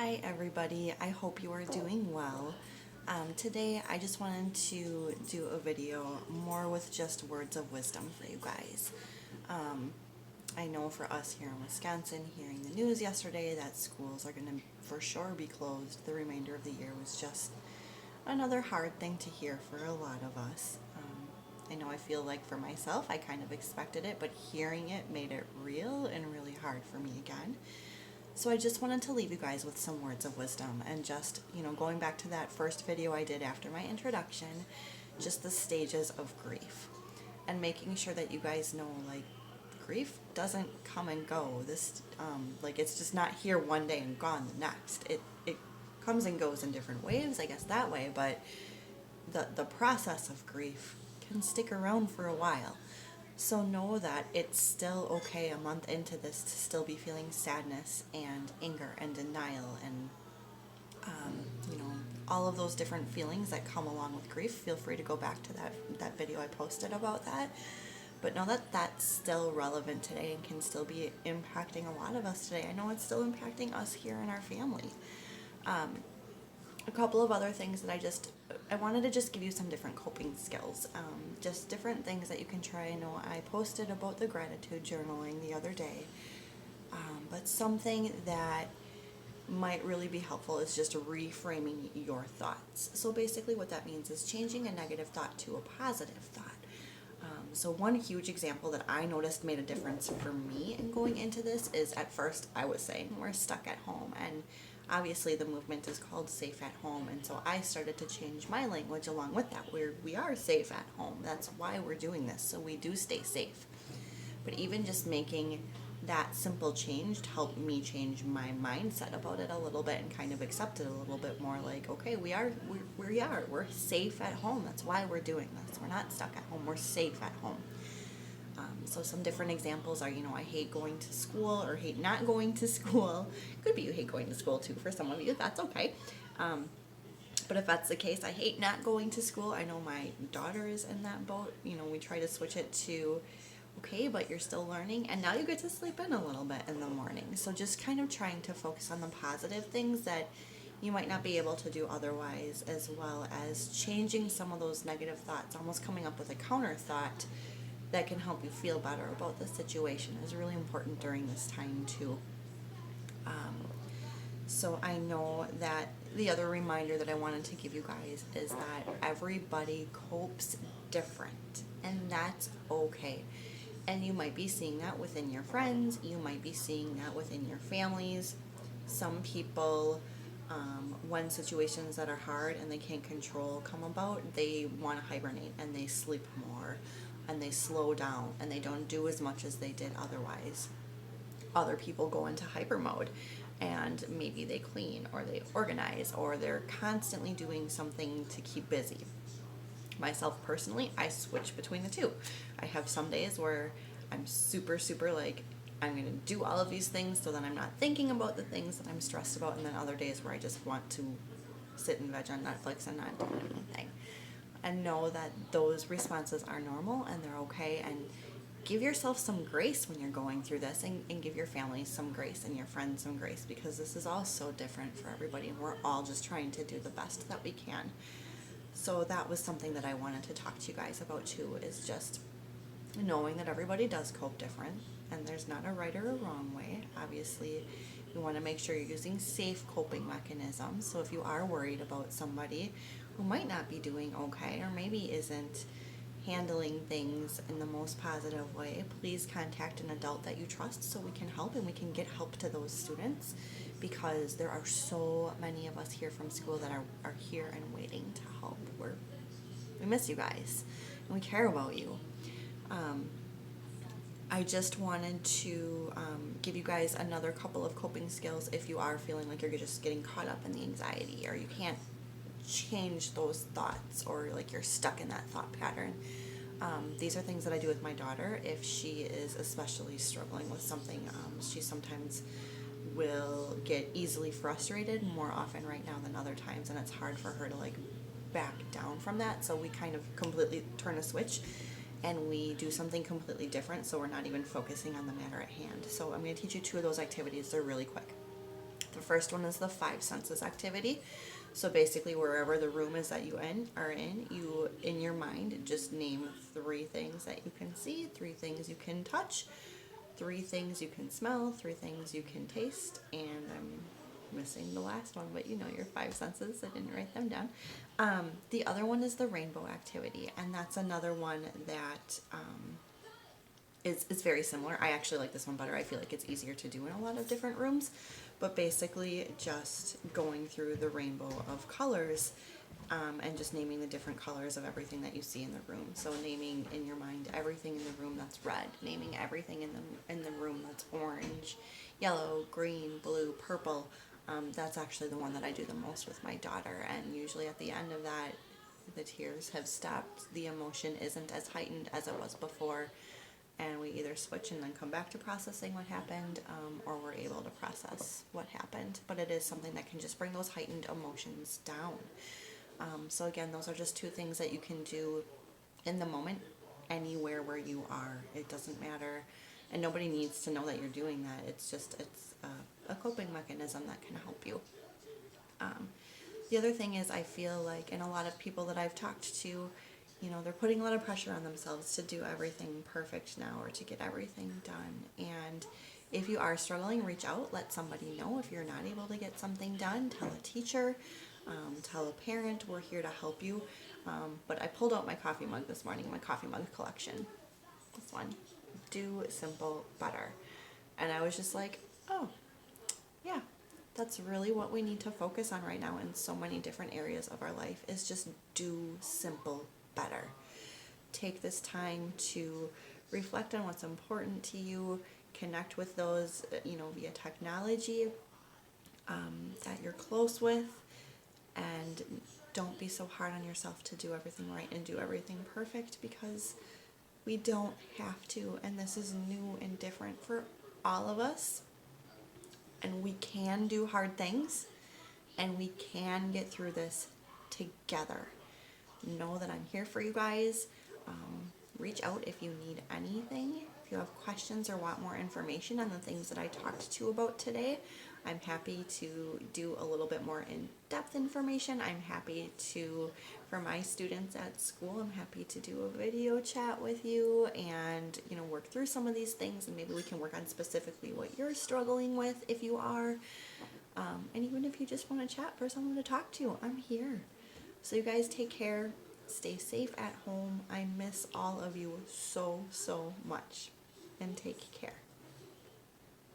Hi everybody, I hope you are doing well. Today I just wanted to do a video more with just words of wisdom for you guys. I know for us here in Wisconsin, hearing the news yesterday that schools are going to for sure be closed the remainder of the year was just another hard thing to hear for a lot of us. I know I feel like for myself I kind of expected it, but hearing it made it real and really hard for me again. So I just wanted to leave you guys with some words of wisdom and just, going back to that first video I did after my introduction, just the stages of grief and making sure that you guys know, like, grief doesn't come and go. It's just not here one day and gone the next. It comes and goes in different waves, I guess that way, but the process of grief can stick around for a while. So know that it's still okay a month into this to still be feeling sadness and anger and denial and, all of those different feelings that come along with grief. Feel free to go back to that video I posted about that. But know that that's still relevant today and can still be impacting a lot of us today. I know it's still impacting us here in our family. A couple of other things that I wanted to just give you some different coping skills, just different things that you can try. I know I posted about the gratitude journaling the other day, but something that might really be helpful is just reframing your thoughts. So basically what that means is changing a negative thought to a positive thought. So one huge example that I noticed made a difference for me in going into this is, at first I was saying we're stuck at home, and obviously the movement is called Safe at Home, and so I started to change my language along with that. We are safe at home. That's why we're doing this, so we do stay safe. But even just making that simple change helped me change my mindset about it a little bit and kind of accept it a little bit more, like, okay, we're safe at home. That's why we're doing this. We're not stuck at home. We're safe at home. So some different examples are, I hate going to school or hate not going to school. Could be you hate going to school too for some of you. That's okay. But if that's the case, I hate not going to school. I know my daughter is in that boat. We try to switch it to, okay, but you're still learning, and now you get to sleep in a little bit in the morning. So just kind of trying to focus on the positive things that you might not be able to do otherwise, as well as changing some of those negative thoughts, almost coming up with a counter thought that can help you feel better about the situation is really important during this time too. So I know that the other reminder that I wanted to give you guys is that everybody copes different, and that's okay. And you might be seeing that within your friends, you might be seeing that within your families. Some people, when situations that are hard and they can't control come about, they want to hibernate and they sleep more and they slow down and they don't do as much as they did otherwise. Other people go into hyper mode and maybe they clean or they organize or they're constantly doing something to keep busy. Myself personally, I switch between the two. I have some days where I'm super, super like, I'm going to do all of these things so that I'm not thinking about the things that I'm stressed about, and then other days where I just want to sit and veg on Netflix and not do anything. And know that those responses are normal and they're okay, and give yourself some grace when you're going through this, and give your family some grace and your friends some grace, because this is all so different for everybody and we're all just trying to do the best that we can. So that was something that I wanted to talk to you guys about too, is just knowing that everybody does cope different and there's not a right or a wrong way. Obviously, you want to make sure you're using safe coping mechanisms. So if you are worried about somebody who might not be doing okay or maybe isn't handling things in the most positive way, please contact an adult that you trust so we can help and we can get help to those students, because there are so many of us here from school that are here and waiting to help. We miss you guys and we care about you. I just wanted to give you guys another couple of coping skills if you are feeling like you're just getting caught up in the anxiety or you can't change those thoughts, or like you're stuck in that thought pattern. These are things that I do with my daughter if she is especially struggling with something. She sometimes will get easily frustrated more often right now than other times, and it's hard for her to like back down from that. So we kind of completely turn a switch and we do something completely different, so we're not even focusing on the matter at hand. So I'm going to teach you two of those activities. They're really quick. The first one is the five senses activity. So basically, wherever the room is that are in, you in your mind just name three things that you can see, three things you can touch, three things you can smell, three things you can taste, and I'm missing the last one, but you know your five senses. I didn't write them down. The other one is the rainbow activity, and that's another one that is very similar. I actually like this one better. I feel like it's easier to do in a lot of different rooms, but basically just going through the rainbow of colors, and just naming the different colors of everything that you see in the room. So naming in your mind everything in the room that's red, naming everything in the room that's orange, yellow, green, blue, purple. That's actually the one that I do the most with my daughter, and usually at the end of that, the tears have stopped. The emotion isn't as heightened as it was before, and we either switch and then come back to processing what happened, or we're able to process what happened. But it is something that can just bring those heightened emotions down. So again, those are just two things that you can do in the moment, anywhere where you are. It doesn't matter, and nobody needs to know that you're doing that. It's a coping mechanism that can help you. The other thing is, I feel like, and a lot of people that I've talked to, you know, they're putting a lot of pressure on themselves to do everything perfect now or to get everything done. And if you are struggling, reach out, let somebody know. If you're not able to get something done, tell a teacher, tell a parent. We're here to help you. But I pulled out my coffee mug this morning, my coffee mug collection. This one, Do Simple Better. And I was just like, oh, yeah, that's really what we need to focus on right now in so many different areas of our life, is just do simple better. Take this time to reflect on what's important to you, connect with those, via technology, that you're close with, and don't be so hard on yourself to do everything right and do everything perfect, because we don't have to, and this is new and different for all of us, and we can do hard things, and we can get through this together. Know that I'm here for you guys. Reach out if you need anything. If you have questions or want more information on the things that I talked to you about today, I'm happy to do a little bit more in-depth information. I'm happy to, for my students at school, I'm happy to do a video chat with you and, work through some of these things, and maybe we can work on specifically what you're struggling with if you are. And even if you just want to chat for someone to talk to, I'm here. So you guys take care. Stay safe at home. I miss all of you so, so much. And take care.